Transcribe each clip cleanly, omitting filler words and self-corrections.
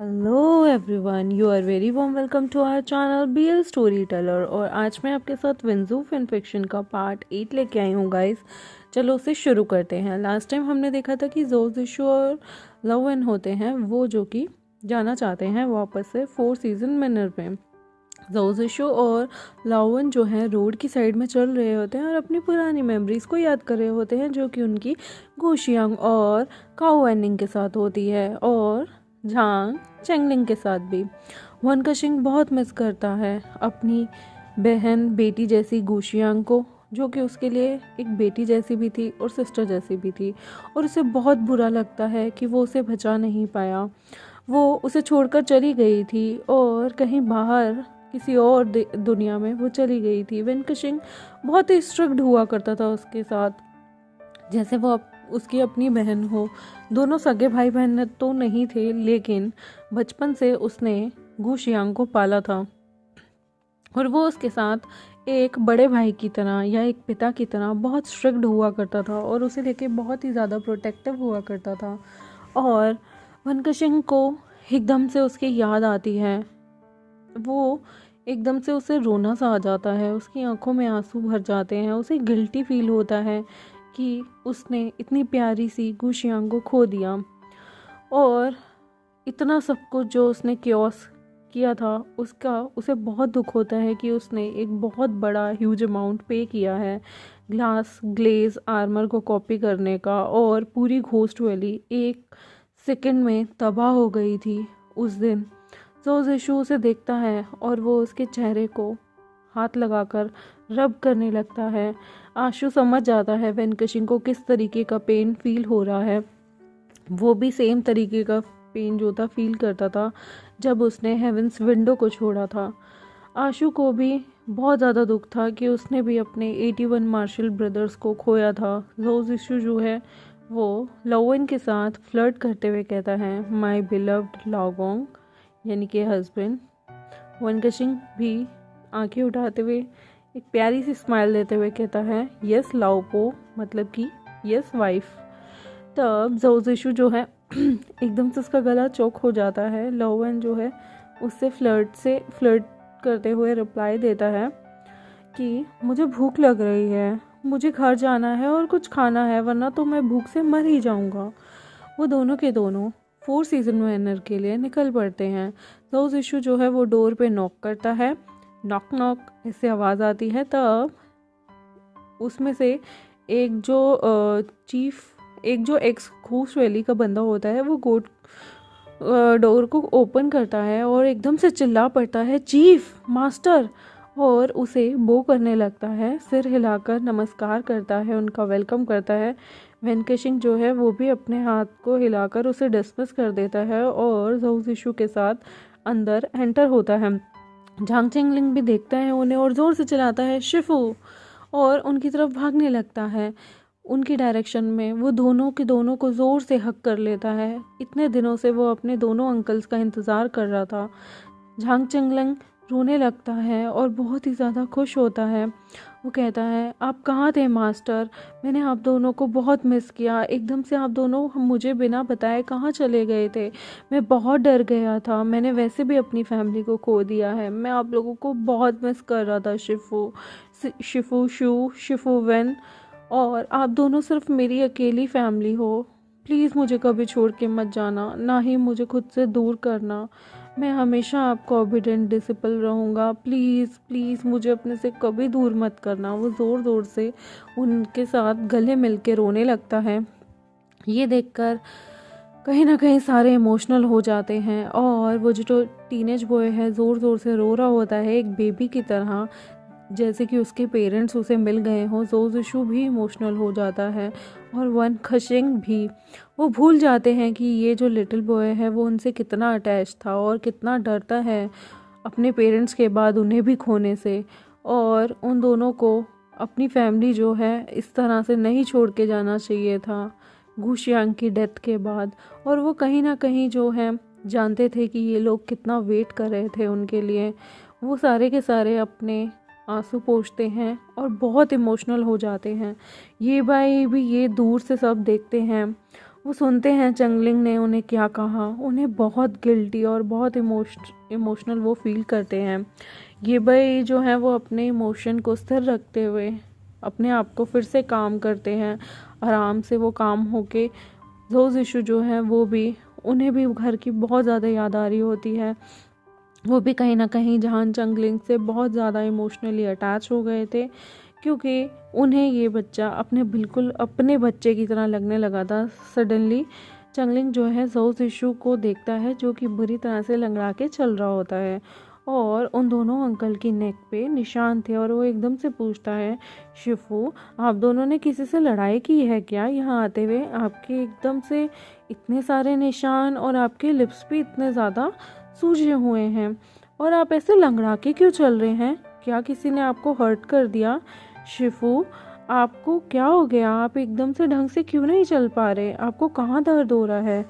Hello everyone, you are very warm welcome to our channel BL storyteller. और आज मैं आपके साथ विंजू फैन फिक्शन का पार्ट 8 लेके आई हूँ गाइस। चलो उसे शुरू करते हैं। लास्ट टाइम हमने देखा था कि जो जिशु और लवन होते हैं वो जो कि जाना चाहते हैं वापस से 4 सीजन मैनर में। जो जिशु और लवन जो है रोड की साइड में चल रहे होते हैं और अपनी पुरानी मेमोरीज को याद कर रहे होते हैं जो कि उनकी गुशियांग और काओ वेनिंग के साथ होती है और झांग चेंगलिंग के साथ भी। वन कशिंग बहुत मिस करता है अपनी बहन बेटी जैसी गुशियांग को, जो कि उसके लिए एक बेटी जैसी भी थी और सिस्टर जैसी भी थी। और उसे बहुत बुरा लगता है कि वो उसे बचा नहीं पाया। वो उसे छोड़कर चली गई थी और कहीं बाहर किसी और दुनिया में वो चली गई थी। वन कशिंग बहुत ही स्ट्रिक्ट हुआ करता था उसके साथ, जैसे वो उसकी अपनी बहन हो। दोनों सगे भाई बहन तो नहीं थे, लेकिन बचपन से उसने गुशियांग को पाला था और वो उसके साथ एक बड़े भाई की तरह या एक पिता की तरह बहुत स्ट्रिक्ट हुआ करता था और उसे लेके बहुत ही ज़्यादा प्रोटेक्टिव हुआ करता था। और वनकशिंग को एकदम से उसकी याद आती है, वो एकदम से उसे रोना सा आ जाता है, उसकी आंखों में आंसू भर जाते हैं। उसे गिल्टी फील होता है कि उसने इतनी प्यारी सी गुशियांग को खो दिया और इतना सब कुछ जो उसने क्योस किया था उसका उसे बहुत दुख होता है कि उसने एक बहुत बड़ा ह्यूज अमाउंट पे किया है ग्लास ग्लेज आर्मर को कॉपी करने का। और पूरी घोस्ट वैली एक सेकंड में तबाह हो गई थी उस दिन। जो जिशु उसे देखता है और वो उसके चेहरे को हाथ लगाकर रब करने लगता है। आशु समझ जाता है वेनकशिंग को किस तरीके का पेन फील हो रहा है। वो भी सेम तरीके का पेन जो था फील करता था जब उसने हेवेंस विंडो को छोड़ा था। आशु को भी बहुत ज़्यादा दुख था कि उसने भी अपने 81 मार्शल ब्रदर्स को खोया था। जो जिशु जो है वो लवन के साथ फ्लर्ट करते हुए कहता है माई बिलव्ड लागोंग, यानी कि हस्बैंड। वनकशिंग भी आंखें उठाते हुए एक प्यारी सी स्माइल देते हुए कहता है यस लाओपो, मतलब कि यस वाइफ। तब जो जिशु जो है एकदम से उसका गला चौक हो जाता है। लवन जो है उससे फ्लर्ट करते हुए रिप्लाई देता है कि मुझे भूख लग रही है, मुझे घर जाना है और कुछ खाना है, वरना तो मैं भूख से मर ही जाऊंगा। वो दोनों के दोनों 4 सीजन मैनर के लिए निकल पड़ते हैं। तो उस इशू जो है वो डोर पे नॉक करता है, नॉक नॉक ऐसे आवाज़ आती है। तब उसमें से एक जो एक्स घूस वैली का बंदा होता है वो गोट डोर को ओपन करता है और एकदम से चिल्ला पड़ता है चीफ मास्टर, और उसे बो करने लगता है। सिर हिलाकर नमस्कार करता है, उनका वेलकम करता है। वेनकशिंग जो है वो भी अपने हाथ को हिलाकर उसे डिसमिस कर देता है और जोजिशु के साथ अंदर एंटर होता है। झांग चेंगलिंग भी देखता है उन्हें और ज़ोर से चिल्लाता है शिफू, और उनकी तरफ भागने लगता है। उनकी डायरेक्शन में वो दोनों के दोनों को ज़ोर से हक कर लेता है। इतने दिनों से वो अपने दोनों अंकल्स का इंतज़ार कर रहा था। झांग चेंगलिंग रोने लगता है और बहुत ही ज़्यादा खुश होता है। वो कहता है आप कहाँ थे मास्टर, मैंने आप दोनों को बहुत मिस किया। एकदम से आप दोनों मुझे बिना बताए कहाँ चले गए थे, मैं बहुत डर गया था। मैंने वैसे भी अपनी फैमिली को खो दिया है, मैं आप लोगों को बहुत मिस कर रहा था शिफू वेन, और आप दोनों सिर्फ मेरी अकेली फैमिली हो। प्लीज़ मुझे कभी छोड़ के मत जाना, ना ही मुझे खुद से दूर करना। मैं हमेशा आपको ओबीडिएंट डिसिपल रहूँगा। प्लीज़ प्लीज़ मुझे अपने से कभी दूर मत करना। वो ज़ोर ज़ोर से उनके साथ गले मिल के रोने लगता है। ये देखकर कहीं ना कहीं सारे इमोशनल हो जाते हैं और वो जो टीनेज बॉय है ज़ोर ज़ोर से रो रहा होता है एक बेबी की तरह, जैसे कि उसके पेरेंट्स उसे मिल गए हों। जो जिशु भी इमोशनल हो जाता है और वन खशिंग भी। वो भूल जाते हैं कि ये जो लिटिल बॉय है वो उनसे कितना अटैच था और कितना डरता है अपने पेरेंट्स के बाद उन्हें भी खोने से। और उन दोनों को अपनी फैमिली जो है इस तरह से नहीं छोड़ के जाना चाहिए था गुशियांग की डेथ के बाद। और वो कहीं ना कहीं जो है जानते थे कि ये लोग कितना वेट कर रहे थे उनके लिए। वो सारे के सारे अपने आंसू पोंछते हैं और बहुत इमोशनल हो जाते हैं। ये भाई भी ये दूर से सब देखते हैं वो सुनते हैं चंगलिंग ने उन्हें क्या कहा। उन्हें बहुत गिल्टी और बहुत इमोशनल वो फील करते हैं। ये भाई जो है वो अपने इमोशन को स्थिर रखते हुए अपने आप को फिर से काम करते हैं। आराम से वो काम होके जो इशू जो है वो भी, उन्हें भी घर की बहुत ज़्यादा याद आ रही होती है। वो भी कहीं ना कहीं जहान चंगलिंग से बहुत ज़्यादा इमोशनली अटैच हो गए थे, क्योंकि उन्हें ये बच्चा बिल्कुल अपने बच्चे की तरह लगने लगा था। सडनली चंगलिंग जो है जोस इशू को देखता है जो कि बुरी तरह से लंगड़ा के चल रहा होता है और उन दोनों अंकल की नेक पे निशान थे। और वो एकदम से पूछता है, शिफू आप दोनों ने किसी से लड़ाई की है क्या? यहाँ आते हुए आपके एकदम से इतने सारे निशान और आपके लिप्स भी इतने ज़्यादा सूजे हुए हैं और आप ऐसे लंगड़ा के क्यों चल रहे हैं? क्या किसी ने आपको हर्ट कर दिया? शिफू आपको क्या हो गया? आप एकदम से ढंग से क्यों नहीं चल पा रहे? आपको कहाँ दर्द हो रहा है?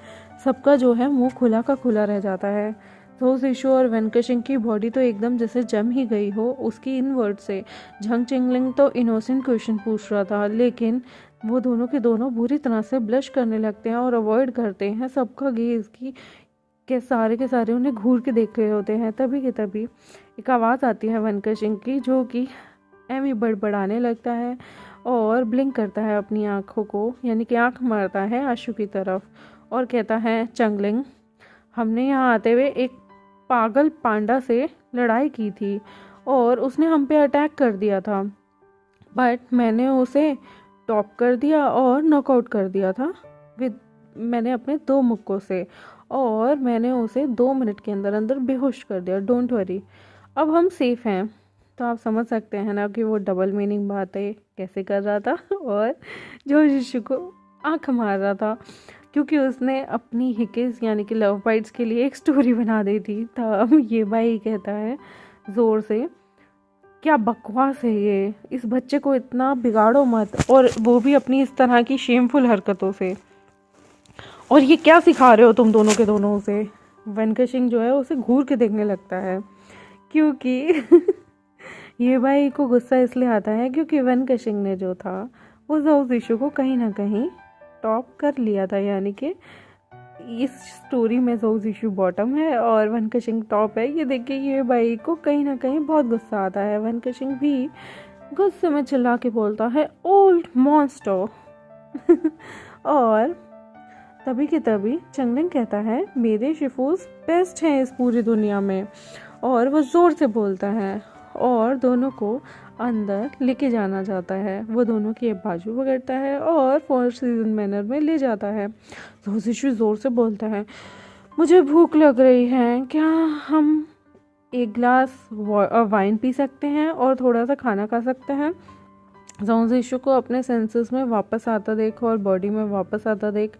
सबका जो है मुंह खुला का खुला रह जाता है। तो शिशु और वेंकशिंग की बॉडी तो एकदम जैसे जम ही गई हो उसकी इन वर्ड से। झंग चिंगलिंग तो इनोसेंट क्वेश्चन पूछ रहा था, लेकिन वो दोनों के दोनों बुरी तरह से ब्लश करने लगते हैं और अवॉइड करते हैं सबका गेज की के सारे उन्हें घूर के देख रहे होते हैं। तभी के तभी एक आवाज़ आती है वेंकशिंग की, जो कि एमी बड़बड़ाने लगता है और ब्लिंक करता है अपनी आँखों को, यानी कि आँख मारता है आशु की तरफ और कहता है, चंगलिंग हमने यहाँ आते हुए एक पागल पांडा से लड़ाई की थी और उसने हम पे अटैक कर दिया था, बट मैंने उसे टॉप कर दिया और नॉकआउट कर दिया था मैंने अपने 2 मुक्कों से, और मैंने उसे 2 मिनट के अंदर अंदर बेहोश कर दिया। डोंट वरी, अब हम सेफ हैं। तो आप समझ सकते हैं ना कि वो डबल मीनिंग बातें कैसे कर रहा था और जो शिशु को आँख मार रहा था, क्योंकि उसने अपनी हिकिस यानी कि लव बाइट्स के लिए एक स्टोरी बना दी थी। तब ये भाई कहता है ज़ोर से, क्या बकवास है ये, इस बच्चे को इतना बिगाड़ो मत, और वो भी अपनी इस तरह की शेमफुल हरकतों से, और ये क्या सिखा रहे हो तुम दोनों के दोनों से। वेंकशिंग जो है उसे घूर के देखने लगता है, क्योंकि ये भाई को गुस्सा इसलिए आता है क्योंकि वेंकशिंग ने जो था वो जोस इशू को कहीं ना कहीं टॉप कर लिया था, यानी कि इस स्टोरी में जोस इशू बॉटम है और वेंकशिंग टॉप है। ये देखिए ये भाई को कहीं ना कहीं बहुत गुस्सा आता है। वेंकशिंग भी गुस्से में चिल्ला के बोलता है, ओल्ड मॉन्स्टर। और तभी के तभी चंगलिंग कहता है, मेरे शिफूस बेस्ट हैं इस पूरी दुनिया में, और वो ज़ोर से बोलता है और दोनों को अंदर लेके जाना चाहता है। वो दोनों की बाजू पकड़ता है और 4 सीजन मैनर में ले जाता है। तो शिशु ज़ोर से बोलता है, मुझे भूख लग रही है, क्या हम एक ग्लास वाइन पी सकते हैं और थोड़ा सा खाना खा सकते हैं? जोंजिशु को अपने सेंसेस में वापस आता देख और बॉडी में वापस आता देख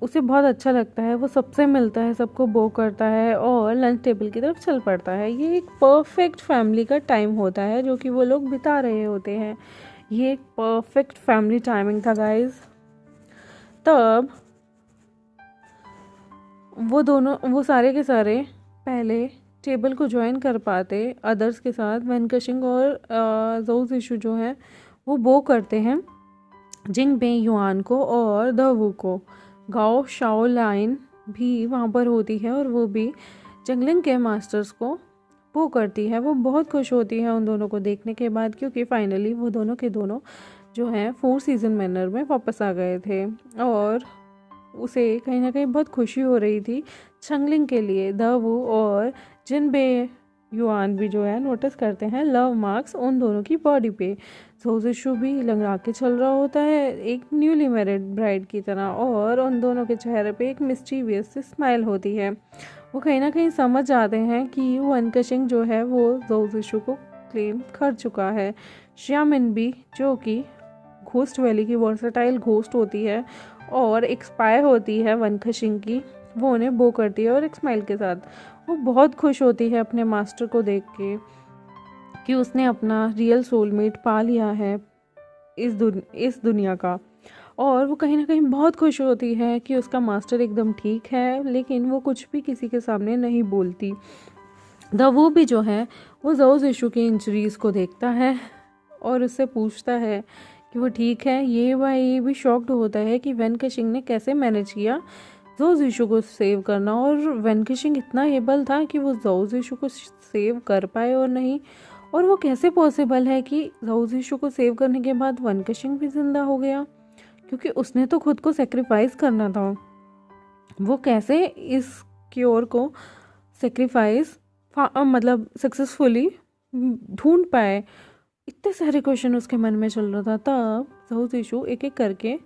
उसे बहुत अच्छा लगता है। वो सबसे मिलता है, सबको बो करता है और लंच टेबल की तरफ चल पड़ता है। ये एक परफेक्ट फैमिली का टाइम होता है जो कि वो लोग बिता रहे होते हैं। ये एक परफेक्ट फैमिली टाइमिंग था गाइस। तब वो सारे के सारे पहले टेबल को ज्वाइन कर पाते अदर्स के साथ। वेनकशिंग और जोस इशू जो है वो बो करते हैं जिंग बे युआन को और द वू को। गाओ शाओ लाइन भी वहाँ पर होती है और वो भी चंगलिंग के मास्टर्स को वो करती है। वो बहुत खुश होती है उन दोनों को देखने के बाद, क्योंकि फाइनली वो दोनों के दोनों जो हैं 4 सीजन मैनर में वापस आ गए थे और उसे कहीं ना कहीं बहुत खुशी हो रही थी चंगलिंग के लिए। द वू और जिन बे युआन भी जो है नोटिस करते हैं लव मार्क्स उन दोनों की बॉडी पे। जोजिशु भी लंगड़ा के चल रहा होता है एक न्यूली मैरिड ब्राइड की तरह, और उन दोनों के चेहरे पे एक मिस्टीरियस सी स्माइल होती है। वो कहीं ना कहीं समझ जाते हैं कि वेनकशिंग जो है वो जोजिशु को क्लेम कर चुका है। श्यामिन भी, जो कि घोस्ट वैली की वर्सेटाइल घोस्ट होती है और एक्सपायर होती है वेनकशिंग की, वो उन्हें बो करती है और एक स्माइल के साथ। वो बहुत खुश होती है अपने मास्टर को देख के कि उसने अपना रियल सोलमेट पा लिया है इस दुनिया का, और वो कहीं ना कहीं बहुत खुश होती है कि उसका मास्टर एकदम ठीक है, लेकिन वो कुछ भी किसी के सामने नहीं बोलती। वो भी जो है वो जोस इशू की इंजरीज़ को देखता है और उससे पूछता है कि वो ठीक है। ये भाई भी शॉक्ड होता है कि वैन केशिंग ने कैसे मैनेज किया ज़ोउ ज़िशु को सेव करना, और वैन केशिंग इतना एबल था कि वो ज़ोउ ज़िशु को सेव कर पाए और नहीं, और वो कैसे पॉसिबल है कि ज़ोउ ज़िशु को सेव करने के बाद वैन केशिंग भी जिंदा हो गया, क्योंकि उसने तो खुद को सेक्रीफाइस करना था। वो कैसे इस क्योर को सेक्रीफाइस मतलब सक्सेसफुली ढूंढ पाए। इतने सारे क्वेश्चन उसके मन में चल रहा था। तब ज़ोउ ज़िशु एक एक करके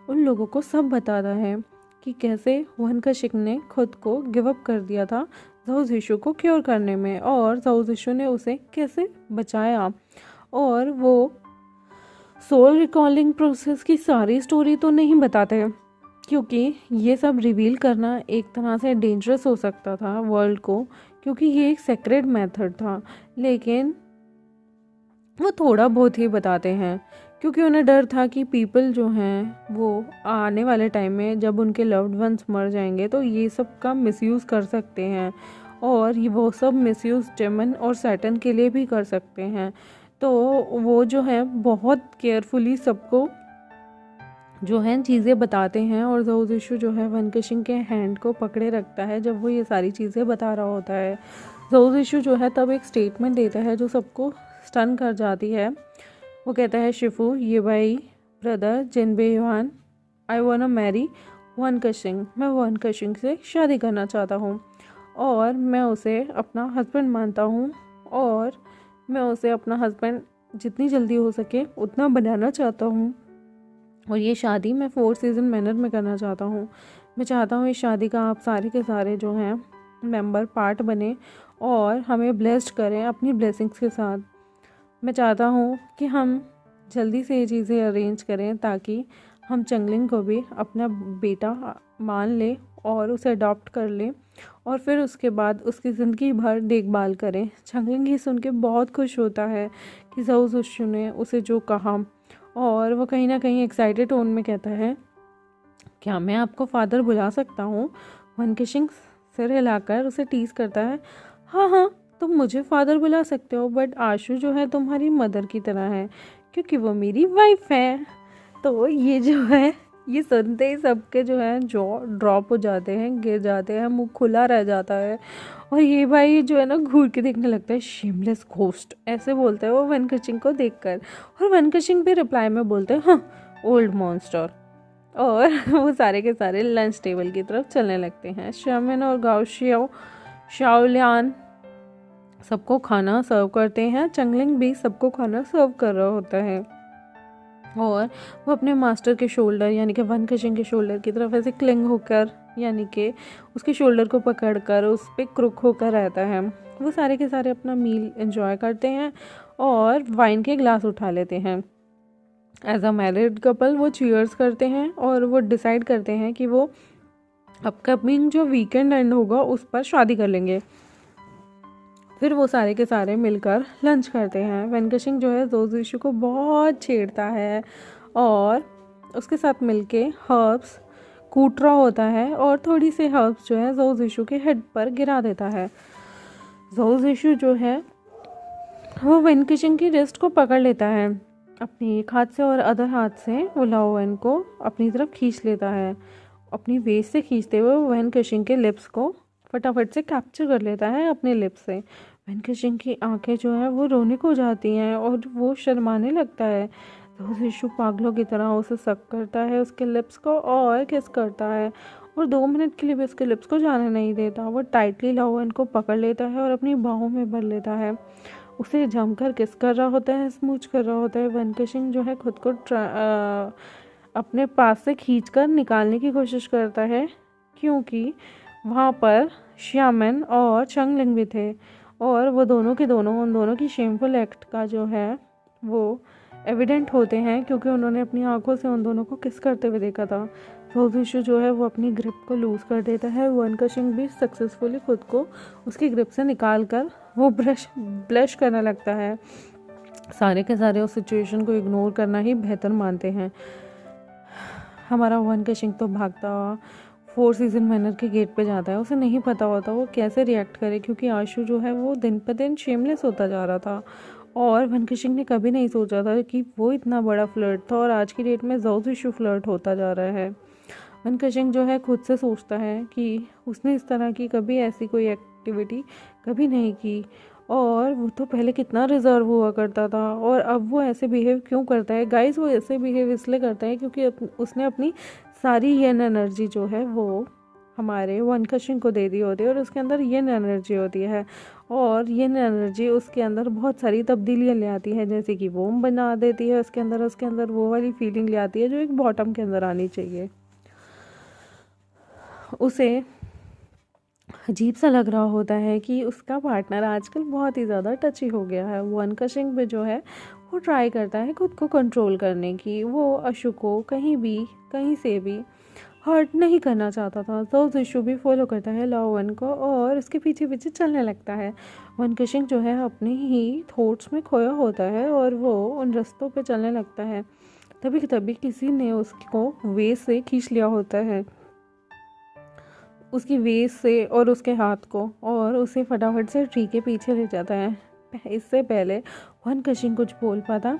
उन लोगों को सब बताता है कि कैसे वैन केशिंग ने खुद को गिव अप कर दिया था ज़ोउ ज़िशु को क्योर करने में, और ज़ोउ ज़िशु ने उसे कैसे बचाया। और वो सोल रिकॉलिंग प्रोसेस की सारी स्टोरी तो नहीं बताते, क्योंकि ये सब रिवील करना एक तरह से डेंजरस हो सकता था वर्ल्ड को, क्योंकि ये एक सेक्रेड मेथड था। लेकिन वो थोड़ा बहुत ही बताते हैं, क्योंकि उन्हें डर था कि पीपल जो हैं वो आने वाले टाइम में जब उनके लव्ड वंस मर जाएंगे तो ये सब का मिसयूज़ कर सकते हैं, और ये वो सब मिसयूज़ डेमन और सैटन के लिए भी कर सकते हैं। तो वो जो है बहुत केयरफुली सबको जो है चीज़ें बताते हैं, और ज़ोउ ज़िशु जो है वैन केशिंग के हैंड को पकड़े रखता है जब वो ये सारी चीज़ें बता रहा होता है। ज़ोउ ज़िशु जो है तब एक स्टेटमेंट देता है जो सबको स्टन कर जाती है। वो कहता है, शिफू ये भाई ब्रदर जिनबे युआन, आई वांट मैरी वैन केशिंग, मैं वैन केशिंग से शादी करना चाहता हूँ, और मैं उसे अपना हस्बैंड मानता हूँ, और मैं उसे अपना हस्बैंड जितनी जल्दी हो सके उतना बनाना चाहता हूँ, और ये शादी मैं 4 सीज़न मैनर में करना चाहता हूँ। मैं चाहता हूँ इस शादी का आप सारे के सारे जो हैं मेंबर पार्ट बने और हमें ब्लेस्ड करें अपनी ब्लेसिंग्स के साथ। मैं चाहता हूँ कि हम जल्दी से ये चीज़ें अरेंज करें ताकि हम चंगलिंग को भी अपना बेटा मान लें और उसे अडॉप्ट कर लें, और फिर उसके बाद उसकी ज़िंदगी भर देखभाल करें। चंगलिंग ये सुन के बहुत खुश होता है कि ज़ोउ ज़िशु ने उसे जो कहा, और वो कहीं ना कहीं एक्साइटेड टोन में कहता है, क्या मैं आपको फादर बुला सकता हूँ। वैन केशिंग सिर हिलाकर उसे टीज करता है, हाँ हाँ तुम मुझे फादर बुला सकते हो, बट आशु जो है तुम्हारी मदर की तरह है, क्योंकि वो मेरी वाइफ है। तो ये जो है ये सुनते ही सबके जो है जॉ ड्रॉप हो जाते हैं, गिर जाते हैं, मुंह खुला रह जाता है, और ये भाई जो है ना घूर के देखने लगता है, शेमलेस घोस्ट ऐसे बोलता है वो वैन केशिंग को देखकर, और वैन केशिंग भी रिप्लाई में बोलते हैं, हाँ ओल्ड मॉन्स्टर। और वो सारे के सारे लंच टेबल की तरफ चलने लगते हैं। शामिन और गाओ शाओलियान सबको खाना सर्व करते हैं। चंगलिंग भी सबको खाना सर्व कर रहा होता है, और वो अपने मास्टर के शोल्डर यानी कि वैन केशिंग के शोल्डर की तरफ ऐसे क्लिंग होकर यानी कि उसके शोल्डर को पकड़कर उस पर क्रुक होकर रहता है। वो सारे के सारे अपना मील एंजॉय करते हैं और वाइन के ग्लास उठा लेते हैं। एज अ मैरिड कपल वो चीयर्स करते हैं और वो डिसाइड करते हैं कि वो अपकमिंग जो वीकेंड एंड होगा उस पर शादी कर लेंगे। फिर वो सारे के सारे मिलकर लंच करते हैं। वैन केशिंग जो है ज़ोउ ज़िशु को बहुत छेड़ता है और उसके साथ मिलके हर्ब्स कूट रहा होता है, और थोड़ी सी हर्ब्स जो है ज़ोउ ज़िशु के हेड पर गिरा देता है। ज़ोउ ज़िशु जो है वो वैन केशिंग की रिस्ट को पकड़ लेता है अपने एक हाथ से, और अदर हाथ से वो लाओ वैन को अपनी तरफ खींच लेता है। अपनी वेस्ट से खींचते हुए वैन केशिंग के लिप्स को फटाफट से कैप्चर कर लेता है अपने लिप्स से। वैन केशिंग की आंखें जो है वो रोने को जाती हैं और वो शर्माने लगता है। ज़ोउ ज़िशु पागलों की तरह उसे सक करता है उसके लिप्स को और किस करता है, और 2 मिनट के लिए भी उसके लिप्स को जाने नहीं देता। वो टाइटली लाओ वैन को पकड़ लेता है और अपनी बाहों में भर लेता है। उसे जमकर किस कर रहा होता है, स्मूच कर रहा होता है। वैन केशिंग जो है खुद को अपने पास से खींचकर निकालने की कोशिश करता है, क्योंकि वहाँ पर श्यामन और चंगलिंग भी थे, और वो दोनों के दोनों उन दोनों की शेमफुल एक्ट का जो है वो एविडेंट होते हैं, क्योंकि उन्होंने अपनी आंखों से उन दोनों को किस करते हुए देखा था। ज़ोउ ज़िशु जो है वो अपनी ग्रिप को लूज़ कर देता है। वैन केशिंग भी सक्सेसफुली खुद को उसकी ग्रिप से निकाल कर वो ब्लश करने लगता है। सारे के सारे उस सिचुएशन को इग्नोर करना ही बेहतर मानते हैं। हमारा वैन केशिंग तो भागता 4 सीज़न मैनर के गेट पे जाता है। उसे नहीं पता होता वो कैसे रिएक्ट करे, क्योंकि आशु जो है वो दिन पर दिन शेमलेस होता जा रहा था, और वनकशिंग ने कभी नहीं सोचा था कि वो इतना बड़ा फ्लर्ट था और आज की डेट में ज़ाओ ज़िशु फ्लर्ट होता जा रहा है। वनकशिंग जो है खुद से सोचता है कि उसने इस तरह की कभी ऐसी कोई एक्टिविटी कभी नहीं की, और वो तो पहले कितना रिजर्व हुआ करता था और अब वो ऐसे बिहेव क्यों करता है। गाइस, वो ऐसे बिहेव इसलिए करता है क्योंकि उसने अपनी सारी येन एनर्जी जो है वो हमारे वनकशिंग को दे दी होती है, और उसके अंदर येन एनर्जी होती है, और येन एनर्जी उसके अंदर बहुत सारी तब्दीलियाँ ले आती है, जैसे कि वोम बना देती है उसके अंदर वो वाली फीलिंग ले आती है जो एक बॉटम के अंदर आनी चाहिए। उसे अजीब सा लग रहा होता है कि उसका पार्टनर आजकल बहुत ही ज़्यादा टची हो गया है। वनकशिंग पे जो है वो ट्राई करता है खुद को कंट्रोल करने की। वो अशु को कहीं भी कहीं से भी हर्ट नहीं करना चाहता था। तो ज़िशु भी फॉलो करता है लाओवन को और उसके पीछे पीछे चलने लगता है। वनकशिंग जो है अपने ही थॉट्स में खोया होता है और वो उन रास्तों पे चलने लगता है। तभी तभी किसी ने उसको वेस से खींच लिया होता है, उसकी वेस से और उसके हाथ को, और उसे फटाफट से ट्री के पीछे ले जाता है। इससे पहले वनकशिंग कुछ बोल पाता,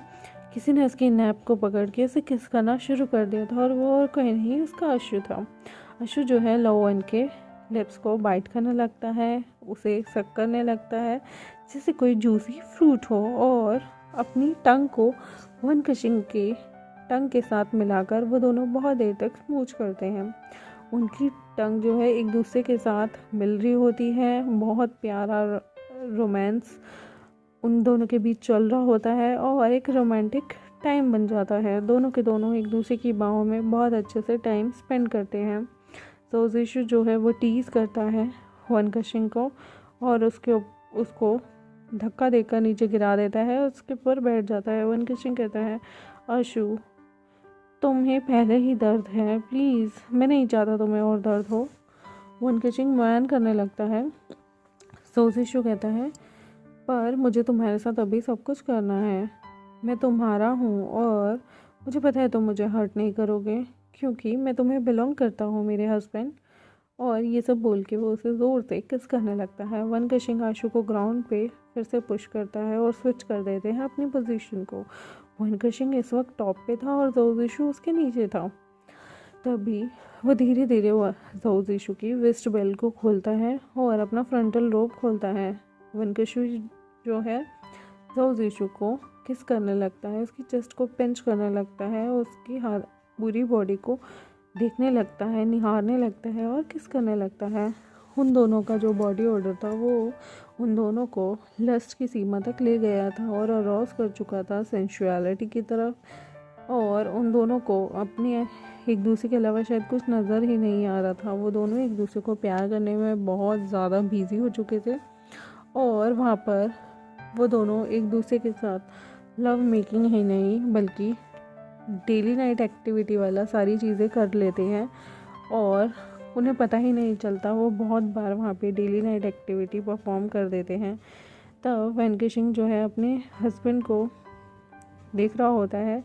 किसी ने उसकी नैप को पकड़ के उसे किस करना शुरू कर दिया था, और वो और कोई नहीं उसका अशु था। अशु जो है लाओवन के लिप्स को बाइट करने लगता है, उसे सक करने लगता है जैसे कोई जूसी फ्रूट हो, और अपनी टंग को वनकशिंग के टंग के साथ मिलाकर वो दोनों बहुत देर तक स्मूच करते हैं। उनकी टंग जो है एक दूसरे के साथ मिल रही होती है। बहुत प्यारा रोमांस उन दोनों के बीच चल रहा होता है और एक रोमांटिक टाइम बन जाता है। दोनों के दोनों एक दूसरे की बाहों में बहुत अच्छे से टाइम स्पेंड करते हैं। तो ज़िशु जो है वो टीज़ करता है वनकशिंग को और उसको धक्का देकर नीचे गिरा देता है, उसके ऊपर बैठ जाता है। वनकशिंग कहता है, अशु तुम्हें पहले ही दर्द है, प्लीज़, मैं नहीं चाहता तुम्हें और दर्द हो। वनकशिंग मैन करने लगता है। सो ज़िशु कहता है, पर मुझे तुम्हारे साथ अभी सब कुछ करना है। मैं तुम्हारा हूँ और मुझे पता है तुम मुझे हर्ट नहीं करोगे क्योंकि मैं तुम्हें बिलोंग करता हूँ, मेरे हस्बैंड। और ये सब बोल के वो उसे ज़ोर से किस करने लगता है। वनकशिंग आशु को ग्राउंड पे फिर से पुश करता है और स्विच कर देते हैं अपनी पोजीशन को। वनकशिंग इस वक्त टॉप पे था और ज़िशु उसके नीचे था। तभी वो धीरे धीरे ज़िशु की वेस्ट बेल्ट को खोलता है और अपना फ्रंटल रोब खोलता है। वनकशिंग जो है ज़िशु को किस करने लगता है, उसकी चेस्ट को पिंच करने लगता है, उसकी पूरी बॉडी को देखने लगता है, निहारने लगता है और किस करने लगता है। उन दोनों का जो बॉडी ऑर्डर था वो उन दोनों को लस्ट की सीमा तक ले गया था और अरोज कर चुका था सेंसुअलिटी की तरफ, और उन दोनों को अपने एक दूसरे के अलावा शायद कुछ नज़र ही नहीं आ रहा था। वो दोनों एक दूसरे को प्यार करने में बहुत ज़्यादा बिजी हो चुके थे और वहाँ पर वो दोनों एक दूसरे के साथ लव मेकिंग ही नहीं बल्कि डेली नाइट एक्टिविटी वाला सारी चीज़ें कर लेते हैं और उन्हें पता ही नहीं चलता। वो बहुत बार वहाँ पे डेली नाइट एक्टिविटी परफॉर्म कर देते हैं। तब वनकशिंग जो है अपने हस्बैंड को देख रहा होता है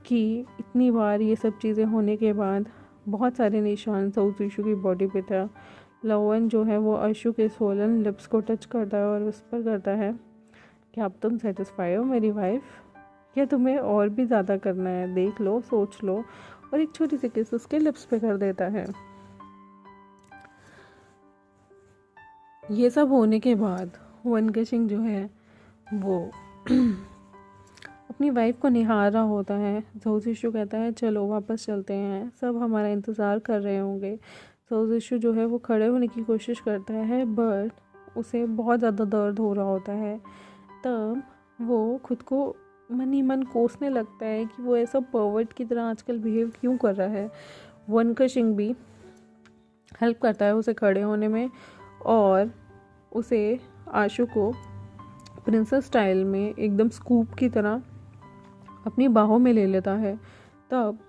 कि इतनी बार ये सब चीज़ें होने के बाद बहुत सारे निशान ज़िशु की बॉडी पे था। लाओवन जो है वो अशु के सोलन लिप्स को टच करता है और विस्पर करता है कि अब तुम सेटिस्फाई हो मेरी वाइफ, या तुम्हें और भी ज़्यादा करना है, देख लो, सोच लो, और एक छोटी सी किस उसके लिप्स पे कर देता है। ये सब होने के बाद वनकशिंग जो है वो अपनी वाइफ को निहार रहा होता है। ज़िशु कहता है, चलो वापस चलते हैं, सब हमारा इंतज़ार कर रहे होंगे। ज़िशु जो है वो खड़े होने की कोशिश करता है बट उसे बहुत ज़्यादा दर्द हो रहा होता है। तब वो खुद को मन ही मन कोसने लगता है कि वो ऐसा पर्वर्ट की तरह आजकल बिहेव क्यों कर रहा है। वनकशिंग भी हेल्प करता है उसे खड़े होने में और उसे आशु को प्रिंसेस स्टाइल में एकदम स्कूप की तरह अपनी बाहों में ले लेता है। तब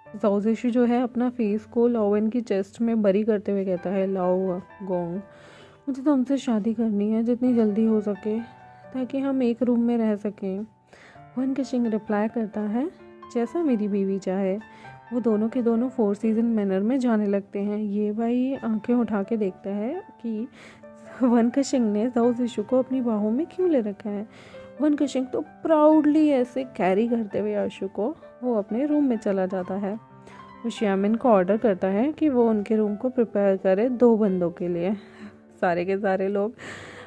ज़िशु जो है अपना फेस को लाओवन की चेस्ट में बरी करते हुए कहता है, लाओगोंग, मुझे तुमसे शादी करनी है जितनी जल्दी हो सके ताकि हम एक रूम में रह सकें। वनकशिंग रिप्लाई करता है, जैसा मेरी बीवी चाहे। वो दोनों के दोनों 4 सीजन मैनर में जाने लगते हैं। ये भाई आंखें उठा के देखता है कि वनकशिंग ने ज़िशु को अपनी बाहों में क्यों ले रखा है। वन कशिंग तो प्राउडली ऐसे कैरी करते हुए आशु को वो अपने रूम में चला जाता है। वो श्यामिन को ऑर्डर करता है कि वो उनके रूम को प्रिपेयर करे 2 बंदों के लिए। सारे के सारे लोग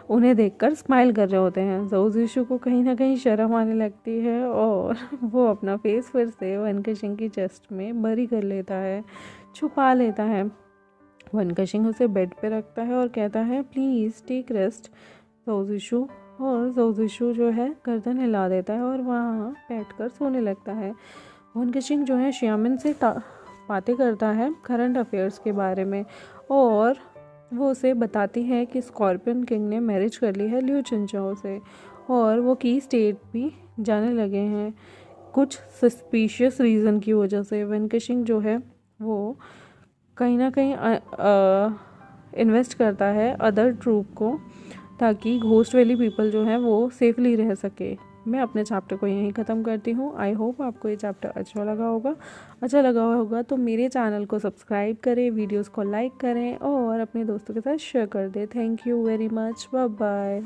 उन्हें देखकर स्माइल कर रहे होते हैं। ज़ोऊ ज़िशु को कहीं ना कहीं शर्म आने लगती है और वो अपना फेस फिर से वन कशिंग की चेस्ट में बरी कर लेता है, छुपा लेता है। वन कशिंग उसे बेड पे रखता है और कहता है प्लीज़ टेक रेस्ट ज़ोऊ ज़िशु। और ज़ोऊ ज़िशु जो है गर्दन हिला देता है और वहाँ बैठकर सोने लगता है। वन कशिंग जो है श्यामिन से बातें करता है करंट अफेयर्स के बारे में और वो उसे बताती है कि स्कॉर्पियन किंग ने मैरिज कर ली है लियू चिनचाओ से और वो की स्टेट भी जाने लगे हैं कुछ सस्पिशियस रीज़न की वजह से। वन कशिंग जो है वो कहीं ना कहीं इन्वेस्ट करता है अदर ट्रूप को ताकि घोस्ट वैली पीपल जो है वो सेफली रह सके। मैं अपने चैप्टर को यहीं ख़त्म करती हूँ। आई होप आपको ये चैप्टर अच्छा लगा होगा तो मेरे चैनल को सब्सक्राइब करें, वीडियोस को लाइक करें और अपने दोस्तों के साथ शेयर कर दें। Thank you very much, bye bye.